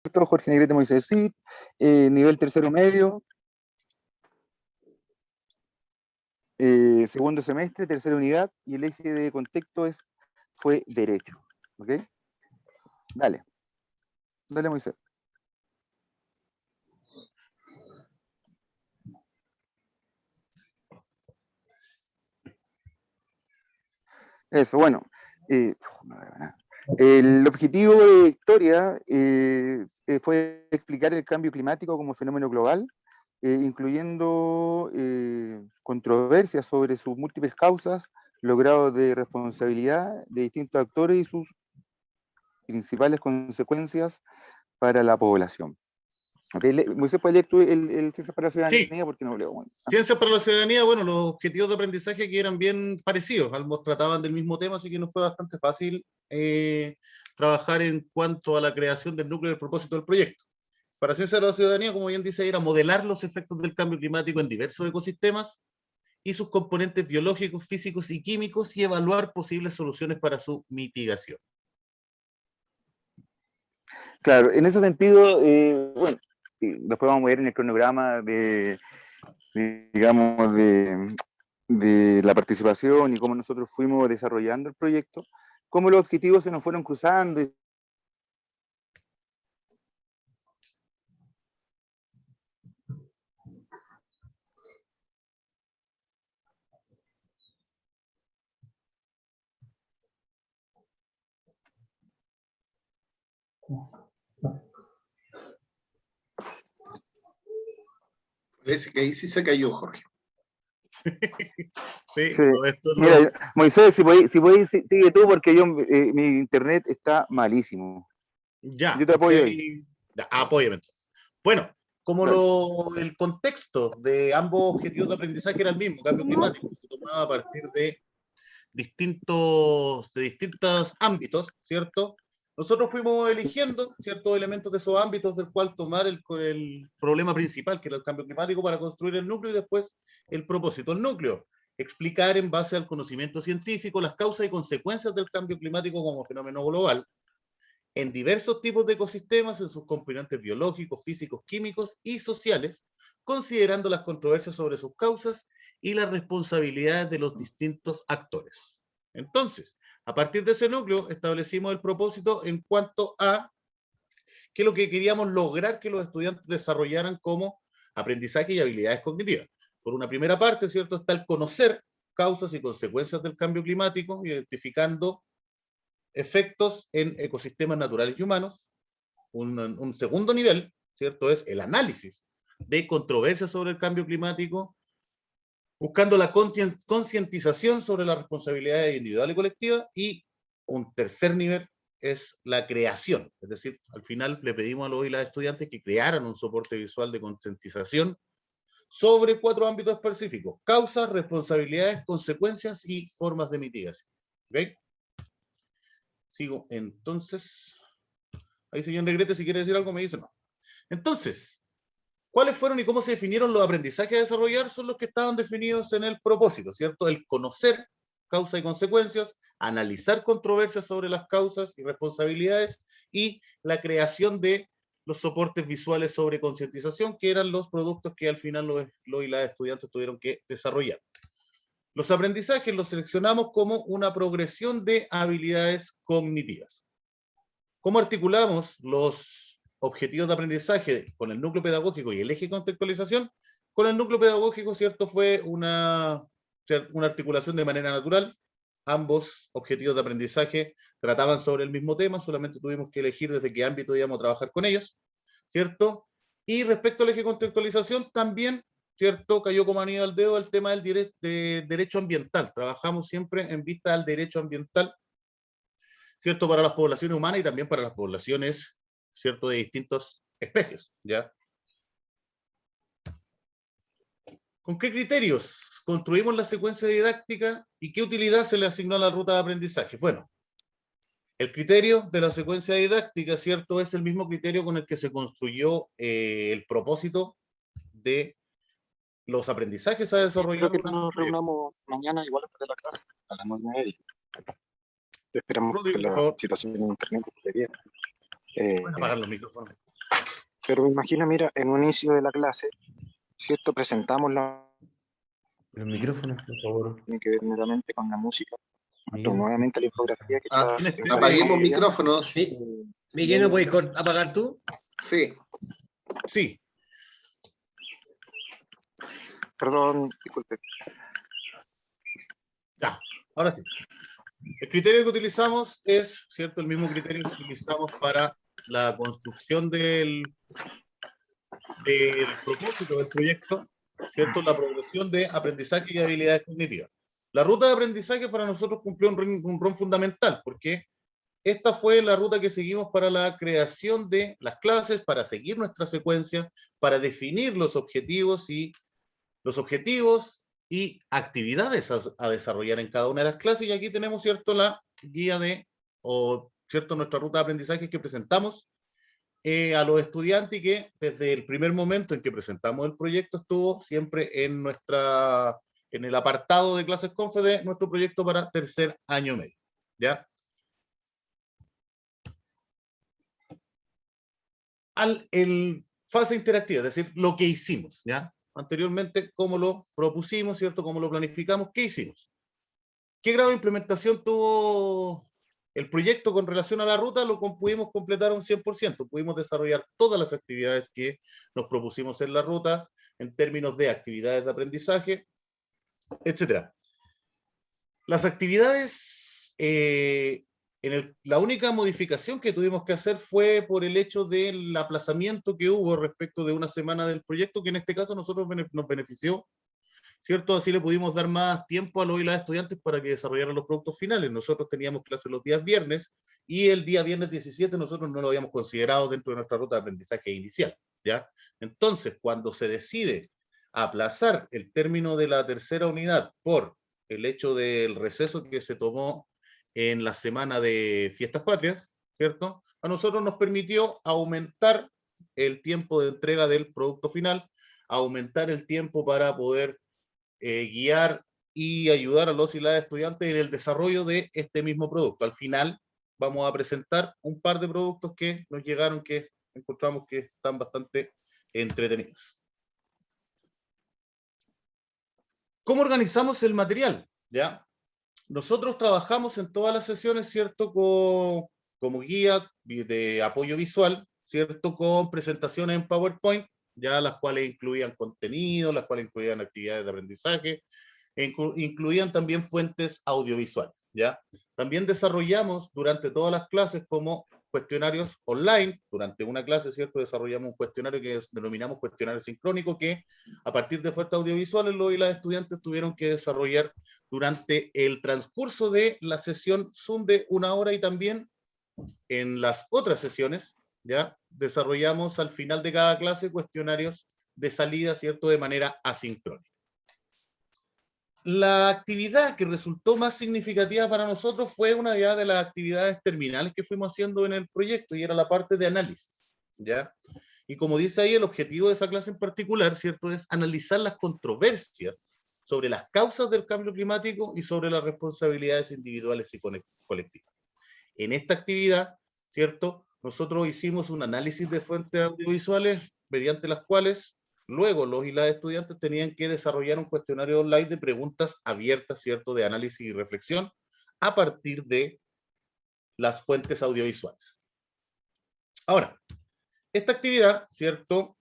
Jorge Negrete Moisés Cid, nivel tercero medio, segundo semestre, tercera unidad, y el eje de contexto fue derecho. ¿Ok? Dale. Dale, Moisés. Eso, bueno. El objetivo de Victoria fue explicar el cambio climático como fenómeno global, incluyendo controversias sobre sus múltiples causas, los grados de responsabilidad de distintos actores y sus principales consecuencias para la población. Okay. Moisés, ¿puedes leer tú el Ciencias para la Ciudadanía? Sí. Porque no leo. Ciencias para la Ciudadanía, bueno, los objetivos de aprendizaje que eran bien parecidos, ambos trataban del mismo tema, así que nos fue bastante fácil trabajar en cuanto a la creación del núcleo del propósito del proyecto. Para Ciencias de la Ciudadanía, como bien dice, era modelar los efectos del cambio climático en diversos ecosistemas y sus componentes biológicos, físicos y químicos y evaluar posibles soluciones para su mitigación. Claro, en ese sentido, bueno, después vamos a ver en el cronograma digamos, de la participación y cómo nosotros fuimos desarrollando el proyecto, cómo los objetivos se nos fueron cruzando. Parece que ahí sí se cayó, Jorge. Sí, Sí. esto Mira, no... Moisés, si podéis, sigue tú, porque mi internet está malísimo. Ya, yo te apoyo ahí. okay. Ya, apóyame entonces. Bueno, como el contexto de ambos objetivos de aprendizaje era el mismo, cambio climático, que se tomaba a partir de distintos ámbitos, ¿cierto? Nosotros fuimos eligiendo ciertos elementos de esos ámbitos del cual tomar el problema principal, que era el cambio climático, para construir el núcleo y después el propósito. El núcleo, explicar en base al conocimiento científico las causas y consecuencias del cambio climático como fenómeno global en diversos tipos de ecosistemas, en sus componentes biológicos, físicos, químicos y sociales, considerando las controversias sobre sus causas y las responsabilidades de los distintos actores. Entonces, a partir de ese núcleo, establecimos el propósito en cuanto a qué es lo que queríamos lograr que los estudiantes desarrollaran como aprendizaje y habilidades cognitivas. Por una primera parte, ¿cierto?, está el conocer causas y consecuencias del cambio climático, identificando efectos en ecosistemas naturales y humanos. Un segundo nivel, ¿cierto?, es el análisis de controversias sobre el cambio climático, buscando la concientización sobre la responsabilidad individual y colectiva. Y un tercer nivel es la creación, es decir, al final le pedimos a los y las estudiantes que crearan un soporte visual de concientización sobre 4 ámbitos específicos: causas, responsabilidades, consecuencias y formas de mitigación. ¿Okay? Sigo, entonces. Ahí, señor Negrete, si quiere decir algo, me dice no. Entonces, ¿cuáles fueron y cómo se definieron los aprendizajes a desarrollar? Son los que estaban definidos en el propósito, ¿cierto? El conocer causa y consecuencias, analizar controversias sobre las causas y responsabilidades, y la creación de los soportes visuales sobre concientización, que eran los productos que al final los y las estudiantes tuvieron que desarrollar. Los aprendizajes los seleccionamos como una progresión de habilidades cognitivas. ¿Cómo articulamos los objetivos de aprendizaje con el núcleo pedagógico y el eje de contextualización? Con el núcleo pedagógico, ¿cierto?, fue una articulación de manera natural. Ambos objetivos de aprendizaje trataban sobre el mismo tema, solamente tuvimos que elegir desde qué ámbito íbamos a trabajar con ellos, ¿cierto? Y respecto al eje de contextualización, también, ¿cierto?, cayó como anillo al dedo el tema del derecho ambiental. Trabajamos siempre en vista al derecho ambiental, ¿cierto?, para las poblaciones humanas y también para las poblaciones, ¿cierto?, de distintas especies, ¿ya? ¿Con qué criterios construimos la secuencia didáctica y qué utilidad se le asignó a la ruta de aprendizaje? Bueno, el criterio de la secuencia didáctica, ¿cierto?, es el mismo criterio con el que se construyó el propósito de los aprendizajes a desarrollar. Creo que nos reunamos mañana igual después de la clase, a las 9:30. Esperamos que la situación en internet esté bien. Pueden apagar los micrófonos. Pero me imagino, mira, en un inicio de la clase, ¿cierto? Presentamos Los micrófonos, por favor. tiene que ver nuevamente con la música, Miguel. nuevamente la infografía que Ah, está ¿quién está? en fase Apaguemos concluida. micrófonos. Sí. Miguel, ¿no puedes apagar tú? Sí. Sí, Perdón, disculpe. ya, ahora sí. El criterio que utilizamos es, ¿cierto? El mismo criterio que utilizamos para la construcción del propósito del proyecto, ¿cierto? La progresión de aprendizaje y habilidades cognitivas. La ruta de aprendizaje para nosotros cumplió un rol fundamental, porque esta fue la ruta que seguimos para la creación de las clases, para seguir nuestra secuencia, para definir los objetivos y actividades a desarrollar en cada una de las clases. Y aquí tenemos, ¿cierto?, la guía ¿cierto?, nuestra ruta de aprendizaje que presentamos a los estudiantes y que desde el primer momento en que presentamos el proyecto estuvo siempre en el apartado de clases Confe de nuestro proyecto para tercer año medio, ¿ya? El fase interactiva, es decir, lo que hicimos, ¿ya? Anteriormente, cómo lo propusimos, ¿cierto? Cómo lo planificamos, ¿qué hicimos? ¿Qué grado de implementación tuvo el proyecto con relación a la ruta? Pudimos completar un 100%, pudimos desarrollar todas las actividades que nos propusimos en la ruta, en términos de actividades de aprendizaje, etc. Las actividades, la única modificación que tuvimos que hacer fue por el hecho del aplazamiento que hubo respecto de una semana del proyecto, que en este caso nosotros nos benefició, ¿cierto? Así le pudimos dar más tiempo a los y las estudiantes para que desarrollaran los productos finales. Nosotros teníamos clases los días viernes y el día viernes 17 nosotros no lo habíamos considerado dentro de nuestra ruta de aprendizaje inicial, ¿ya? Entonces, cuando se decide aplazar el término de la tercera unidad por el hecho del receso que se tomó en la semana de Fiestas Patrias, ¿cierto? A nosotros nos permitió aumentar el tiempo de entrega del producto final, aumentar el tiempo para poder guiar y ayudar a los y las estudiantes en el desarrollo de este mismo producto. Al final vamos a presentar un par de productos que nos llegaron, que encontramos que están bastante entretenidos. ¿Cómo organizamos el material? ¿Ya? Nosotros trabajamos en todas las sesiones, ¿cierto? Como guía de apoyo visual, ¿cierto? Con presentaciones en PowerPoint, ya las cuales incluían contenido, las cuales incluían actividades de aprendizaje, incluían también fuentes audiovisuales, ¿ya? También desarrollamos durante todas las clases como cuestionarios online. Durante una clase, ¿cierto? Desarrollamos un cuestionario que denominamos cuestionario sincrónico, que a partir de fuentes audiovisuales los y las estudiantes tuvieron que desarrollar durante el transcurso de la sesión Zoom de 1 hora, y también en las otras sesiones, ¿ya? Desarrollamos al final de cada clase cuestionarios de salida, ¿cierto? De manera asincrónica. La actividad que resultó más significativa para nosotros fue una de las actividades terminales que fuimos haciendo en el proyecto, y era la parte de análisis, ¿ya? Y como dice ahí, el objetivo de esa clase en particular, ¿cierto?, es analizar las controversias sobre las causas del cambio climático y sobre las responsabilidades individuales y colectivas. En esta actividad, ¿cierto?, nosotros hicimos un análisis de fuentes audiovisuales mediante las cuales luego los y las estudiantes tenían que desarrollar un cuestionario online de preguntas abiertas, ¿cierto?, de análisis y reflexión a partir de las fuentes audiovisuales. Ahora, esta actividad, ¿cierto?,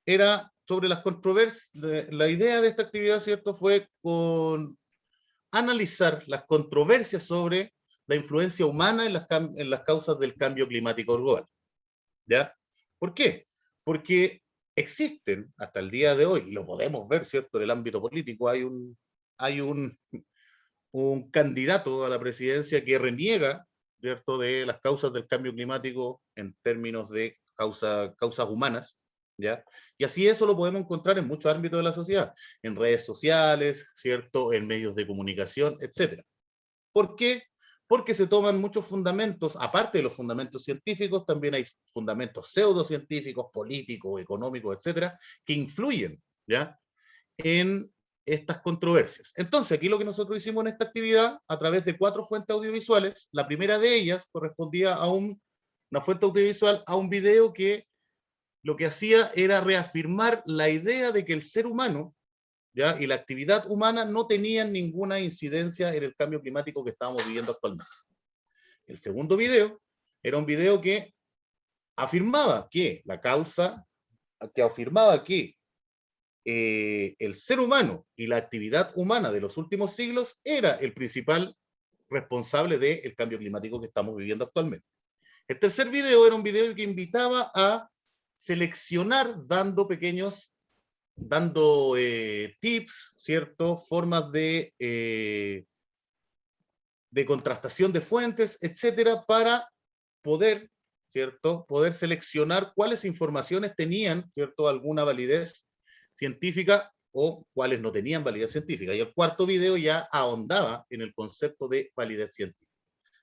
era sobre las controversias. La idea de esta actividad, ¿cierto?, fue analizar las controversias sobre la influencia humana en las causas del cambio climático global, ¿ya? ¿Por qué? Porque existen hasta el día de hoy, y lo podemos ver, ¿cierto?, en el ámbito político, hay un candidato a la presidencia que reniega, ¿cierto?, de las causas del cambio climático en términos de causas humanas, ¿ya? Y así eso lo podemos encontrar en muchos ámbitos de la sociedad, en redes sociales, ¿cierto?, en medios de comunicación, etc. ¿Por qué? Porque se toman muchos fundamentos, aparte de los fundamentos científicos, también hay fundamentos pseudocientíficos, políticos, económicos, etcétera, que influyen, ¿ya?, en estas controversias. Entonces, aquí lo que nosotros hicimos en esta actividad, a través de 4 fuentes audiovisuales, la primera de ellas correspondía a una fuente audiovisual, a un video que lo que hacía era reafirmar la idea de que el ser humano, ¿ya?, y la actividad humana no tenían ninguna incidencia en el cambio climático que estamos viviendo actualmente. El segundo video era un video que afirmaba que el ser humano y la actividad humana de los últimos siglos era el principal responsable del cambio climático que estamos viviendo actualmente. El tercer video era un video que invitaba a seleccionar dando tips, ¿cierto? Formas de contrastación de fuentes, etcétera, para poder, ¿cierto?, poder seleccionar cuáles informaciones tenían, ¿cierto?, alguna validez científica o cuáles no tenían validez científica. Y el cuarto video ya ahondaba en el concepto de validez científica.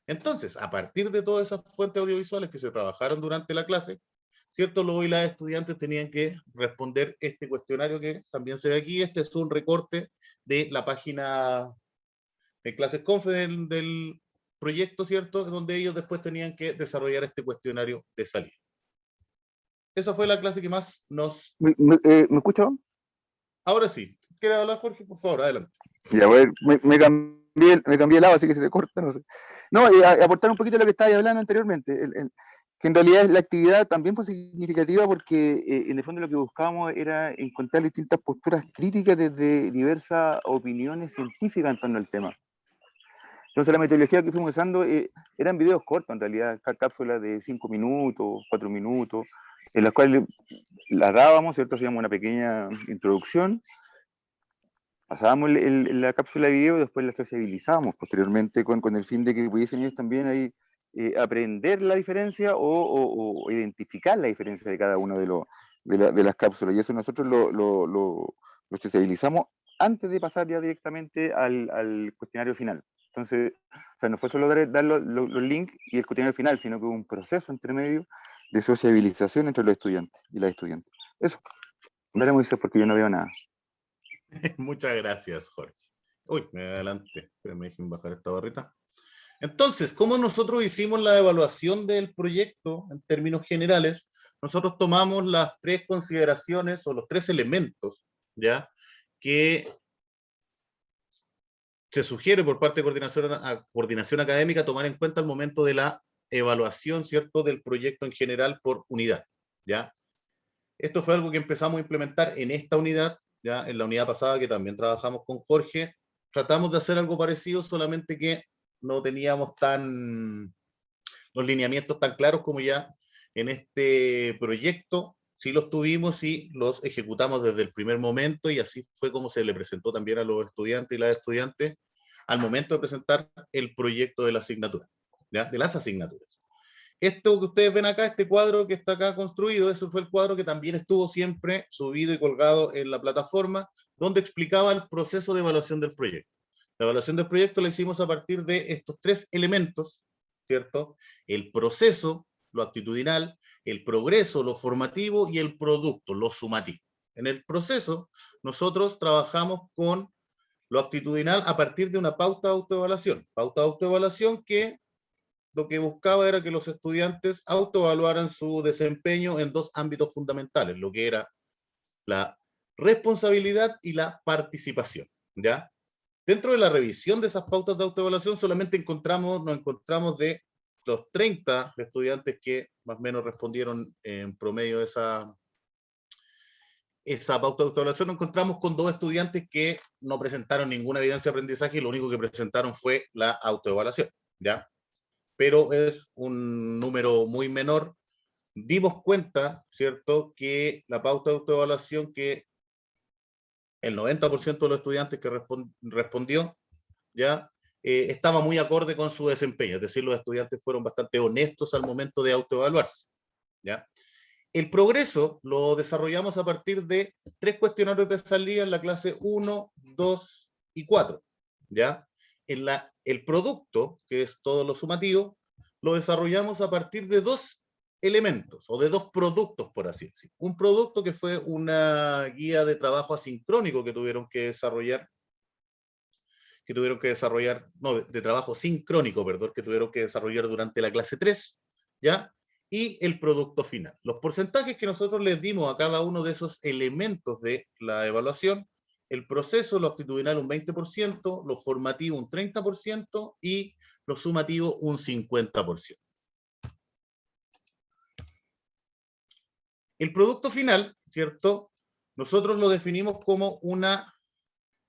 Entonces, a partir de todas esas fuentes audiovisuales que se trabajaron durante la clase, ¿cierto?, luego las estudiantes tenían que responder este cuestionario que también se ve aquí. Este es un recorte de la página de Clases Confe del proyecto, ¿cierto?, donde ellos después tenían que desarrollar este cuestionario de salida. Esa fue la clase que más nos... ¿Me escucha? Ahora sí. ¿Quieres hablar, Jorge? Por favor, adelante. Ya, a ver, me cambié el lado, así que se corta, no sé. No, aportar un poquito a lo que estabas hablando anteriormente, que en realidad la actividad también fue significativa porque en el fondo lo que buscábamos era encontrar distintas posturas críticas desde diversas opiniones científicas en torno al tema. Entonces la metodología que fuimos usando eran videos cortos, en realidad, cápsulas de 5 minutos, 4 minutos, en las cuales las dábamos, ¿cierto? Hacíamos una pequeña introducción, pasábamos la cápsula de video y después la sociabilizábamos posteriormente con el fin de que pudiesen ellos también ahí aprender la diferencia o identificar la diferencia de cada una de las cápsulas. Y eso nosotros lo sociabilizamos antes de pasar ya directamente al cuestionario final. Entonces, o sea, no fue solo dar los links y el cuestionario final, sino que hubo un proceso entre medio de sociabilización entre los estudiantes y las estudiantes. Eso. Dale, Moisés, porque yo no veo nada. Muchas gracias, Jorge. Uy, me adelanté. Me dejen bajar esta barrita. Entonces, ¿cómo nosotros hicimos la evaluación del proyecto en términos generales? Nosotros tomamos las tres consideraciones o los tres elementos, ¿ya?, que se sugiere por parte de coordinación académica tomar en cuenta al momento de la evaluación, ¿cierto?, del proyecto en general por unidad, ¿ya? Esto fue algo que empezamos a implementar en esta unidad, ya en la unidad pasada que también trabajamos con Jorge. Tratamos de hacer algo parecido, solamente que no teníamos los lineamientos tan claros como ya en este proyecto. Sí los tuvimos y los ejecutamos desde el primer momento, y así fue como se le presentó también a los estudiantes y las estudiantes al momento de presentar el proyecto de la asignatura, ¿ya?, de las asignaturas. Esto que ustedes ven acá, este cuadro que está acá construido, ese fue el cuadro que también estuvo siempre subido y colgado en la plataforma, donde explicaba el proceso de evaluación del proyecto. La evaluación del proyecto la hicimos a partir de estos tres elementos, ¿cierto? El proceso, lo actitudinal, el progreso, lo formativo, y el producto, lo sumativo. En el proceso, nosotros trabajamos con lo actitudinal a partir de una pauta de autoevaluación. Pauta de autoevaluación que lo que buscaba era que los estudiantes autoevaluaran su desempeño en dos ámbitos fundamentales, lo que era la responsabilidad y la participación, ¿ya? Dentro de la revisión de esas pautas de autoevaluación solamente nos encontramos de los 30 estudiantes que más o menos respondieron en promedio de esa pauta de autoevaluación, nos encontramos con 2 estudiantes que no presentaron ninguna evidencia de aprendizaje y lo único que presentaron fue la autoevaluación, ¿ya? Pero es un número muy menor. Dimos cuenta, ¿cierto?, que la pauta de autoevaluación, que el 90% de los estudiantes que respondió, ¿ya?, estaba muy acorde con su desempeño, es decir, los estudiantes fueron bastante honestos al momento de autoevaluarse, ¿ya? El progreso lo desarrollamos a partir de 3 cuestionarios de salida en la clase 1, 2 y 4, ¿ya? El producto, que es todo lo sumativo, lo desarrollamos a partir de 2 elementos, o de 2 productos, por así decir. Un producto que fue una guía de trabajo asincrónico que tuvieron que desarrollar, no, de trabajo sincrónico, perdón, que tuvieron que desarrollar durante la clase 3, ¿ya? y el producto final. Los porcentajes que nosotros les dimos a cada uno de esos elementos de la evaluación: el proceso, lo aptitudinal un 20%, lo formativo un 30% y lo sumativo un 50%. El producto final, ¿cierto? Nosotros lo definimos como una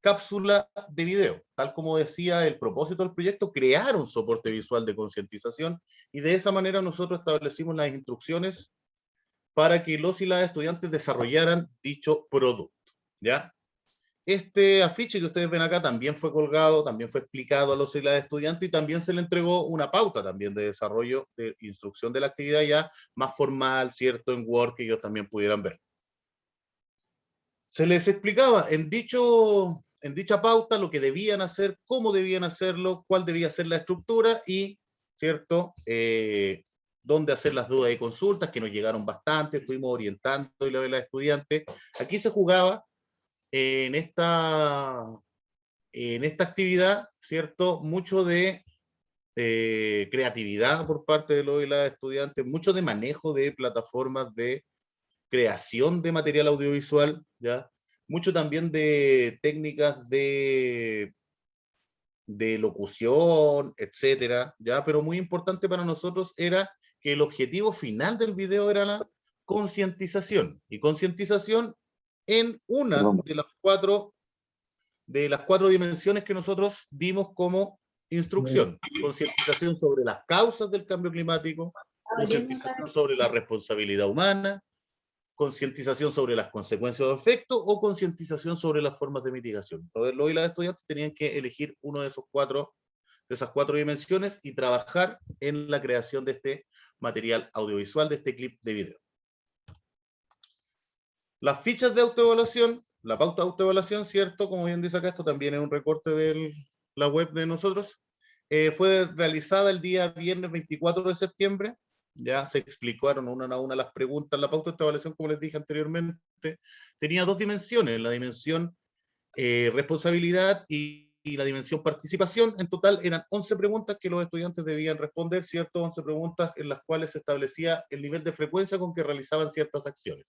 cápsula de video. Tal como decía el propósito del proyecto, crear un soporte visual de concientización, y de esa manera nosotros establecimos las instrucciones para que los y las estudiantes desarrollaran dicho producto, ¿ya? Este afiche que ustedes ven acá también fue colgado, también fue explicado a los y las estudiantes, y también se le entregó una pauta también de desarrollo, de instrucción de la actividad ya más formal, ¿cierto? En Word, que ellos también pudieran ver. Se les explicaba en dicha pauta lo que debían hacer, cómo debían hacerlo, cuál debía ser la estructura y, ¿cierto?, dónde hacer las dudas y consultas, que nos llegaron bastante, fuimos orientando y la de las estudiantes. Aquí se jugaba en esta actividad, ¿cierto?, mucho de creatividad por parte de los y las estudiantes, mucho de manejo de plataformas de creación de material audiovisual, ¿ya? Mucho también de técnicas de locución, etcétera, ¿ya? Pero muy importante para nosotros era que el objetivo final del video era la concientización, y concientización en una de las cuatro dimensiones que nosotros dimos como instrucción: concientización sobre las causas del cambio climático, concientización sobre la responsabilidad humana, concientización sobre las consecuencias o efectos, o concientización sobre las formas de mitigación. Entonces, los y las estudiantes tenían que elegir uno de esas cuatro dimensiones y trabajar en la creación de este material audiovisual, de este clip de video. Las fichas de autoevaluación, la pauta de autoevaluación, ¿cierto? Como bien dice acá, esto también es un recorte de la web de nosotros. Fue realizada el día viernes 24 de septiembre. Ya se explicaron una a una las preguntas. La pauta de autoevaluación, como les dije anteriormente, tenía dos dimensiones: la dimensión responsabilidad y la dimensión participación. En total eran 11 preguntas que los estudiantes debían responder, ¿cierto? 11 preguntas en las cuales se establecía el nivel de frecuencia con que realizaban ciertas acciones.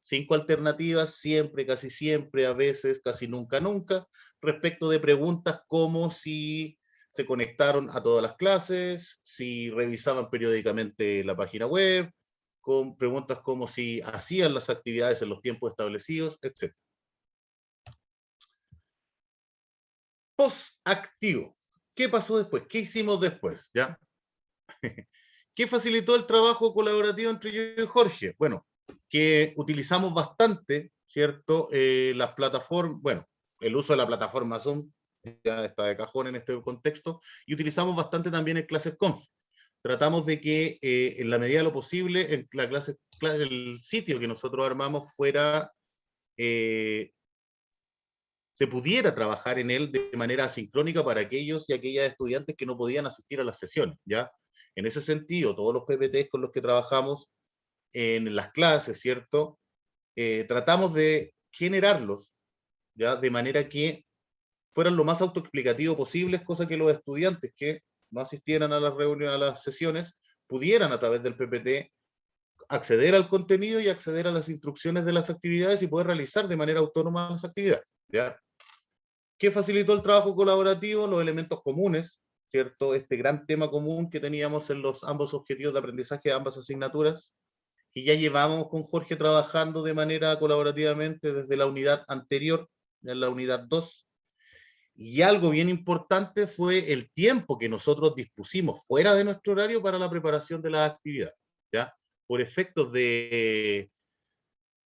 5 alternativas, siempre, casi siempre, a veces, casi nunca, nunca, respecto de preguntas como si se conectaron a todas las clases, si revisaban periódicamente la página web, con preguntas como si hacían las actividades en los tiempos establecidos, etc. Post-activo. ¿Qué pasó después? ¿Qué hicimos después? ¿Ya? ¿Qué facilitó el trabajo colaborativo entre yo y Jorge? Bueno, que utilizamos bastante, ¿cierto? Las plataformas, bueno, el uso de la plataforma Zoom ya está de cajón en este contexto, y utilizamos bastante también el ClassesConf. Tratamos de que en la medida de lo posible el sitio que nosotros armamos fuera, se pudiera trabajar en él de manera asincrónica para aquellos y aquellas estudiantes que no podían asistir a las sesiones, ¿ya? En ese sentido, todos los PPTs con los que trabajamos en las clases, ¿cierto? Tratamos de generarlos, ¿ya? De manera que fueran lo más autoexplicativo posible, cosa que los estudiantes que no asistieran a las reuniones, a las sesiones, pudieran a través del PPT acceder al contenido y acceder a las instrucciones de las actividades y poder realizar de manera autónoma las actividades, ¿ya? ¿Qué facilitó el trabajo colaborativo? Los elementos comunes, ¿cierto? Este gran tema común que teníamos en ambos objetivos de aprendizaje de ambas asignaturas, que ya llevamos con Jorge trabajando de manera colaborativamente desde la unidad anterior, en la unidad 2. Y algo bien importante fue el tiempo que nosotros dispusimos fuera de nuestro horario para la preparación de las actividades, ¿ya? Por efectos de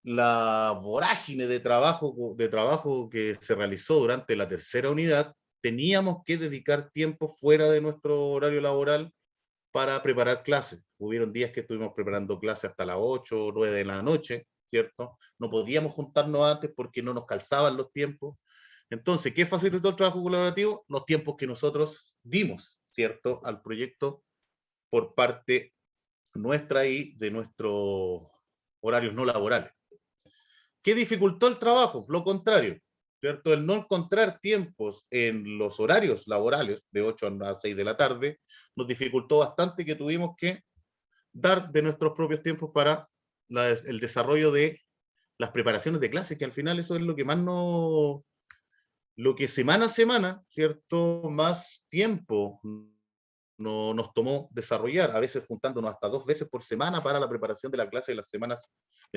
la vorágine de trabajo que se realizó durante la tercera unidad, teníamos que dedicar tiempo fuera de nuestro horario laboral para preparar clases. Hubieron días que estuvimos preparando clases hasta las 8 o 9 de la noche, ¿cierto? No podíamos juntarnos antes porque no nos calzaban los tiempos. Entonces, ¿qué facilitó el trabajo colaborativo? Los tiempos que nosotros dimos, ¿cierto?, al proyecto por parte nuestra y de nuestros horarios no laborales. ¿Qué dificultó el trabajo? Lo contrario, ¿cierto? El no encontrar tiempos en los horarios laborales de 8 a 6 de la tarde nos dificultó bastante, que tuvimos que dar de nuestros propios tiempos para el desarrollo de las preparaciones de clases, que al final eso es lo que más nos, lo que semana a semana, ¿cierto? Más tiempo nos tomó desarrollar, a veces juntándonos hasta 2 veces por semana para la preparación de la clase de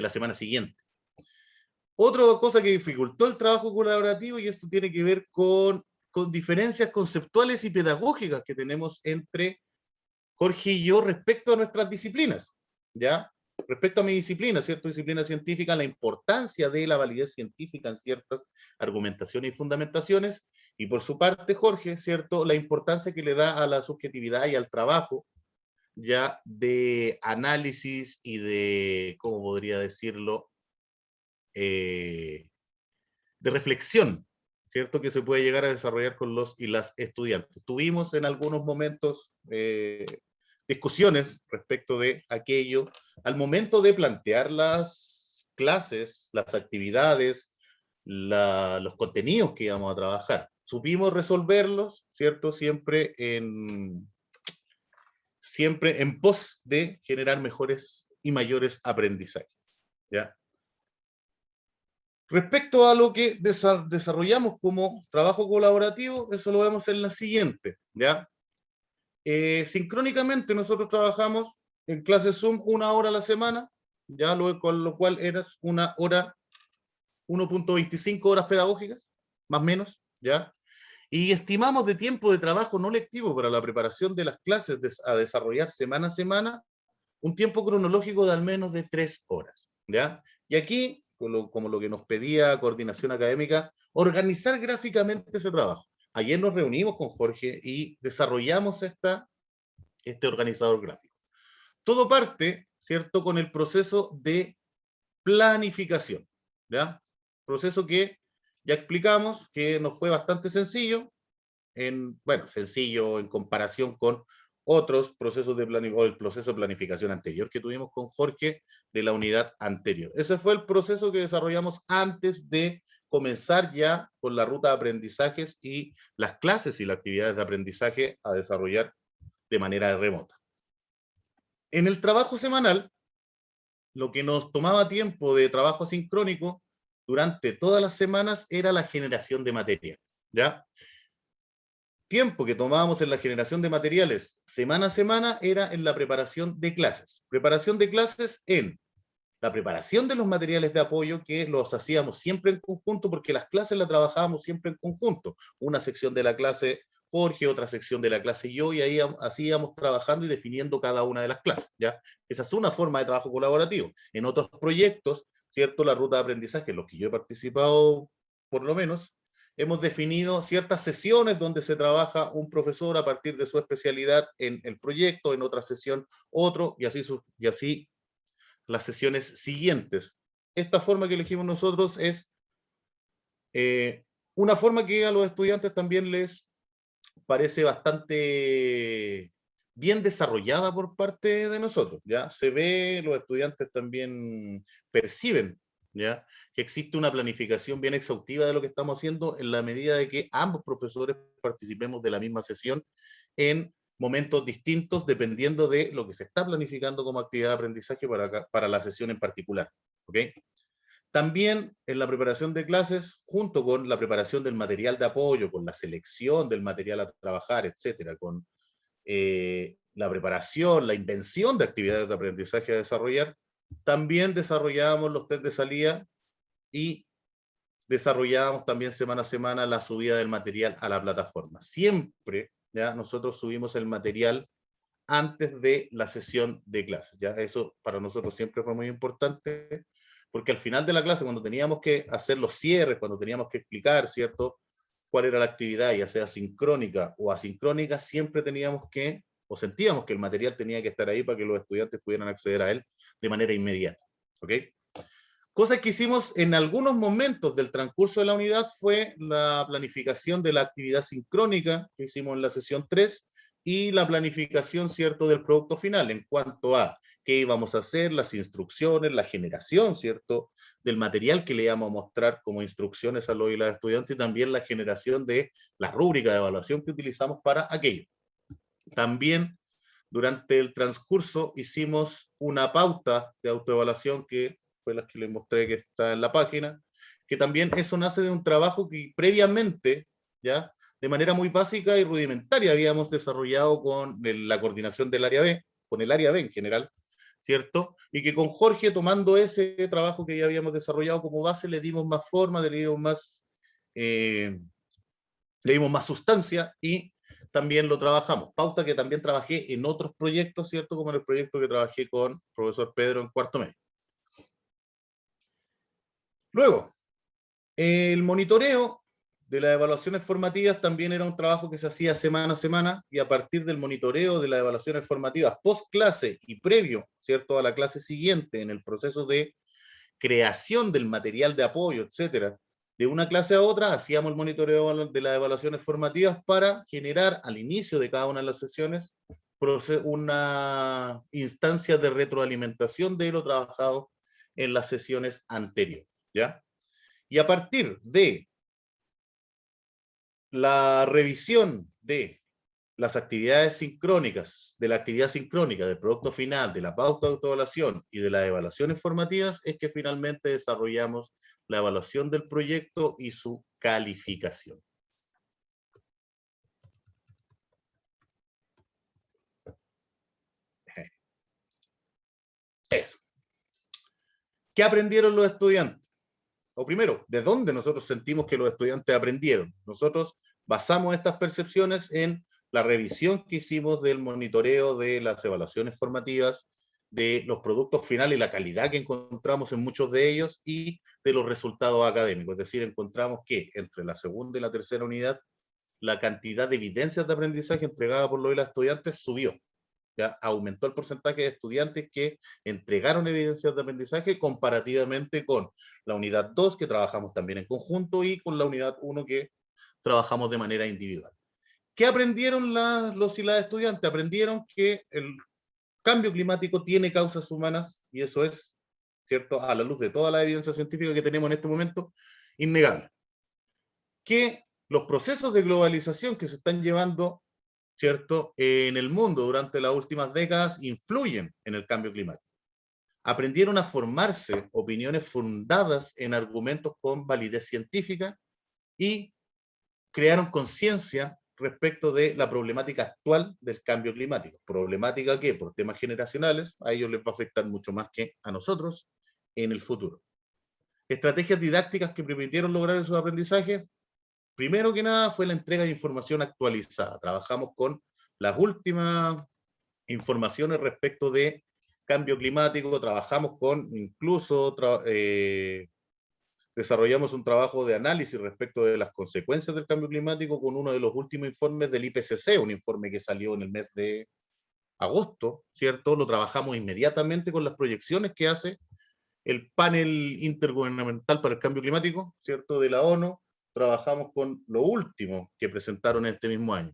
la semana siguiente. Otra cosa que dificultó el trabajo colaborativo, y esto tiene que ver con diferencias conceptuales y pedagógicas que tenemos entre Jorge y yo respecto a nuestras disciplinas, ¿ya? Respecto a mi disciplina, ¿cierto? Disciplina científica, la importancia de la validez científica en ciertas argumentaciones y fundamentaciones, y por su parte, Jorge, ¿cierto? La importancia que le da a la subjetividad y al trabajo, ya de análisis y de, ¿cómo podría decirlo? De reflexión, ¿cierto? Que se puede llegar a desarrollar con los y las estudiantes. Tuvimos en algunos momentos discusiones respecto de aquello al momento de plantear las clases, las actividades, los contenidos que íbamos a trabajar. Supimos resolverlos, ¿cierto? Siempre en pos de generar mejores y mayores aprendizajes, ¿ya? Respecto a lo que desarrollamos como trabajo colaborativo, eso lo vemos en la siguiente, ¿ya? Sincrónicamente nosotros trabajamos en clases Zoom 1 hora a la semana, ya con lo cual eras 1 hora, 1.25 horas pedagógicas, más o menos, ¿ya? Y estimamos de tiempo de trabajo no lectivo para la preparación de las clases a desarrollar semana a semana, un tiempo cronológico de al menos de 3 horas, ¿ya? Y aquí, como lo que nos pedía coordinación académica, organizar gráficamente ese trabajo. Ayer nos reunimos con Jorge y desarrollamos este organizador gráfico. Todo parte, ¿cierto?, con el proceso de planificación, ¿ya? Proceso que ya explicamos que nos fue bastante sencillo, sencillo en comparación con otros procesos de planificación, o el proceso de planificación anterior que tuvimos con Jorge de la unidad anterior. Ese fue el proceso que desarrollamos antes de comenzar ya con la ruta de aprendizajes y las clases y las actividades de aprendizaje a desarrollar de manera remota. En el trabajo semanal, lo que nos tomaba tiempo de trabajo asincrónico durante todas las semanas era la generación de material, ¿ya? Tiempo que tomábamos en la generación de materiales semana a semana era en la preparación de clases. Preparación de clases en la preparación de los materiales de apoyo, que los hacíamos siempre en conjunto, porque las clases las trabajábamos siempre en conjunto. Una sección de la clase Jorge, otra sección de la clase yo, y ahí así íbamos trabajando y definiendo cada una de las clases, ¿ya? Esa es una forma de trabajo colaborativo. En otros proyectos, ¿cierto? La ruta de aprendizaje, en los que yo he participado, por lo menos, hemos definido ciertas sesiones donde se trabaja un profesor a partir de su especialidad en el proyecto, en otra sesión otro, y así las sesiones siguientes. Esta forma que elegimos nosotros es una forma que a los estudiantes también les parece bastante bien desarrollada por parte de nosotros, ¿ya? Se ve, los estudiantes también perciben, ¿ya?, que existe una planificación bien exhaustiva de lo que estamos haciendo en la medida de que ambos profesores participemos de la misma sesión en momentos distintos dependiendo de lo que se está planificando como actividad de aprendizaje para la sesión en particular, ¿ok? También en la preparación de clases, junto con la preparación del material de apoyo, con la selección del material a trabajar, etcétera, con la preparación, la invención de actividades de aprendizaje a desarrollar, también desarrollábamos los test de salida y desarrollábamos también semana a semana la subida del material a la plataforma. Siempre, ¿ya?, nosotros subimos el material antes de la sesión de clases, ¿ya? Eso para nosotros siempre fue muy importante, porque al final de la clase, cuando teníamos que hacer los cierres, cuando teníamos que explicar, ¿cierto?, cuál era la actividad, ya sea sincrónica o asincrónica, siempre teníamos que, o sentíamos que el material tenía que estar ahí para que los estudiantes pudieran acceder a él de manera inmediata, ¿ok? Cosas que hicimos en algunos momentos del transcurso de la unidad fue la planificación de la actividad sincrónica que hicimos en la sesión 3 y la planificación, ¿cierto?, del producto final en cuanto a qué íbamos a hacer, las instrucciones, la generación, ¿cierto?, del material que le íbamos a mostrar como instrucciones a los y las estudiantes, y también la generación de la rúbrica de evaluación que utilizamos para aquello. También durante el transcurso hicimos una pauta de autoevaluación que fue la que les mostré que está en la página, que también eso nace de un trabajo que previamente, ya, de manera muy básica y rudimentaria habíamos desarrollado con la coordinación del área B, con el área B en general, ¿cierto? Y que con Jorge, tomando ese trabajo que ya habíamos desarrollado como base, le dimos más forma, le dimos más sustancia y también lo trabajamos. Pauta que también trabajé en otros proyectos, ¿cierto? Como en el proyecto que trabajé con el profesor Pedro en cuarto medio. Luego, el monitoreo de las evaluaciones formativas también era un trabajo que se hacía semana a semana, y a partir del monitoreo de las evaluaciones formativas post clase y previo, ¿cierto?, a la clase siguiente, en el proceso de creación del material de apoyo, etcétera, de una clase a otra, hacíamos el monitoreo de las evaluaciones formativas para generar al inicio de cada una de las sesiones una instancia de retroalimentación de lo trabajado en las sesiones anteriores, ¿ya? Y a partir de la revisión de las actividades sincrónicas, de la actividad sincrónica, del producto final, de la pauta de autoevaluación y de las evaluaciones formativas, es que finalmente desarrollamos la evaluación del proyecto y su calificación. Eso. ¿Qué aprendieron los estudiantes? O primero, ¿de dónde nosotros sentimos que los estudiantes aprendieron? Nosotros basamos estas percepciones en la revisión que hicimos del monitoreo de las evaluaciones formativas, de los productos finales y la calidad que encontramos en muchos de ellos, y de los resultados académicos. Es decir, encontramos que entre la segunda y la tercera unidad, la cantidad de evidencias de aprendizaje entregada por los estudiantes subió. Ya aumentó el porcentaje de estudiantes que entregaron evidencias de aprendizaje comparativamente con la unidad 2, que trabajamos también en conjunto, y con la unidad 1, que trabajamos de manera individual. ¿Qué aprendieron los y las estudiantes? Aprendieron que el cambio climático tiene causas humanas, y eso es, ¿cierto?, a la luz de toda la evidencia científica que tenemos en este momento, innegable. Que los procesos de globalización que se están llevando, ¿cierto?, en el mundo durante las últimas décadas influyen en el cambio climático. Aprendieron a formarse opiniones fundadas en argumentos con validez científica y crearon conciencia respecto de la problemática actual del cambio climático. Problemática que, por temas generacionales, a ellos les va a afectar mucho más que a nosotros en el futuro. Estrategias didácticas que permitieron lograr esos aprendizajes. Primero que nada fue la entrega de información actualizada. Trabajamos con las últimas informaciones respecto de cambio climático, trabajamos con, incluso desarrollamos un trabajo de análisis respecto de las consecuencias del cambio climático con uno de los últimos informes del IPCC, un informe que salió en el mes de agosto, ¿cierto? Lo trabajamos inmediatamente con las proyecciones que hace el panel intergubernamental para el cambio climático, ¿cierto?, de la ONU. Trabajamos con lo último que presentaron este mismo año.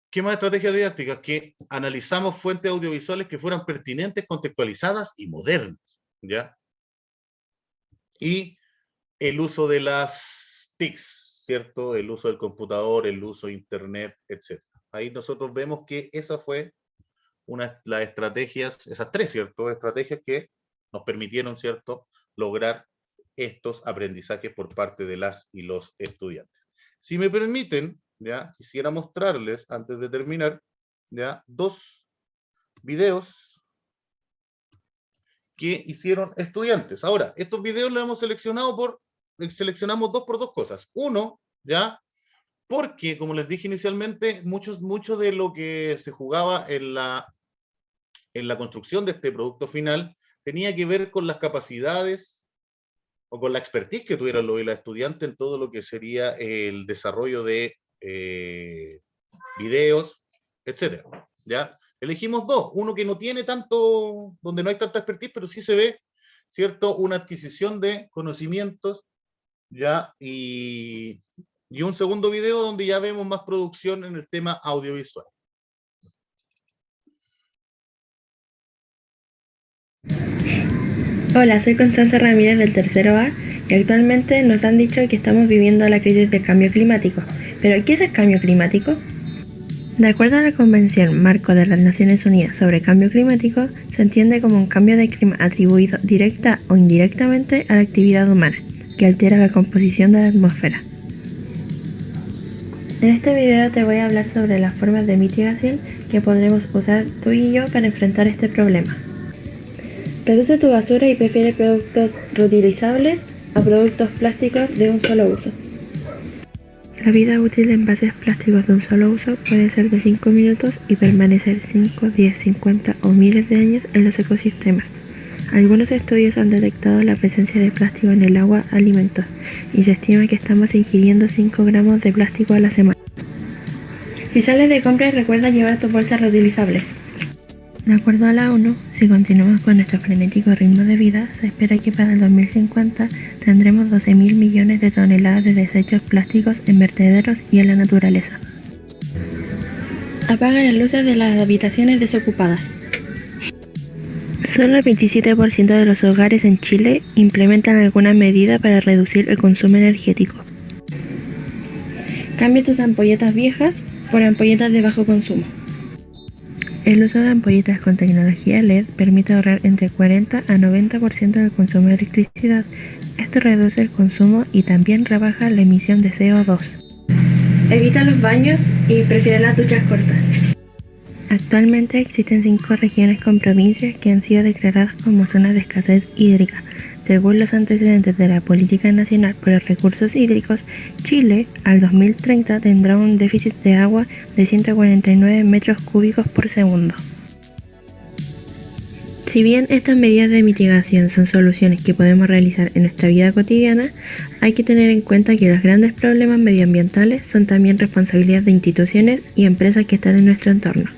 ¿Qué más estrategias didácticas? Que analizamos fuentes audiovisuales que fueran pertinentes, contextualizadas y modernas, ¿ya? Y el uso de las TICs, ¿cierto? El uso del computador, el uso de internet, etc. Ahí nosotros vemos que esa fue las estrategias, esas tres, ¿cierto?, estrategias que nos permitieron, ¿cierto?, lograr estos aprendizajes por parte de las y los estudiantes. Si me permiten, ya quisiera mostrarles, antes de terminar, ya dos videos que hicieron estudiantes. Ahora, estos videos los hemos seleccionamos dos por dos cosas. Uno, ya, porque, como les dije inicialmente, mucho de lo que se jugaba en la construcción de este producto final tenía que ver con las capacidades o con la expertise que tuvieran los estudiantes en todo lo que sería el desarrollo de videos, etcétera. ¿Ya? Elegimos dos, uno que no tiene tanto, donde no hay tanta expertise, pero sí se ve, ¿cierto?, una adquisición de conocimientos, ¿ya? Y un segundo video donde ya vemos más producción en el tema audiovisual. Hola, soy Constanza Ramírez del tercero A y actualmente nos han dicho que estamos viviendo la crisis del cambio climático. ¿Pero qué es el cambio climático? De acuerdo a la Convención Marco de las Naciones Unidas sobre Cambio Climático, se entiende como un cambio de clima atribuido directa o indirectamente a la actividad humana, que altera la composición de la atmósfera. En este video te voy a hablar sobre las formas de mitigación que podremos usar tú y yo para enfrentar este problema. Reduce tu basura y prefiere productos reutilizables a productos plásticos de un solo uso. La vida útil de envases plásticos de un solo uso puede ser de 5 minutos y permanecer 5, 10, 50 o miles de años en los ecosistemas. Algunos estudios han detectado la presencia de plástico en el agua, alimentos, y se estima que estamos ingiriendo 5 gramos de plástico a la semana. Si sales de compras, recuerda llevar tus bolsas reutilizables. De acuerdo a la ONU, si continuamos con nuestro frenético ritmo de vida, se espera que para el 2050 tendremos 12.000 millones de toneladas de desechos plásticos en vertederos y en la naturaleza. Apaga las luces de las habitaciones desocupadas. Solo el 27% de los hogares en Chile implementan alguna medida para reducir el consumo energético. Cambia tus ampolletas viejas por ampolletas de bajo consumo. El uso de ampolletas con tecnología LED permite ahorrar entre 40 a 90% del consumo de electricidad. Esto reduce el consumo y también rebaja la emisión de CO2. Evita los baños y prefiere las duchas cortas. Actualmente existen 5 regiones con provincias que han sido declaradas como zonas de escasez hídrica. Según los antecedentes de la Política Nacional por los Recursos Hídricos, Chile al 2030 tendrá un déficit de agua de 149 metros cúbicos por segundo. Si bien estas medidas de mitigación son soluciones que podemos realizar en nuestra vida cotidiana, hay que tener en cuenta que los grandes problemas medioambientales son también responsabilidad de instituciones y empresas que están en nuestro entorno.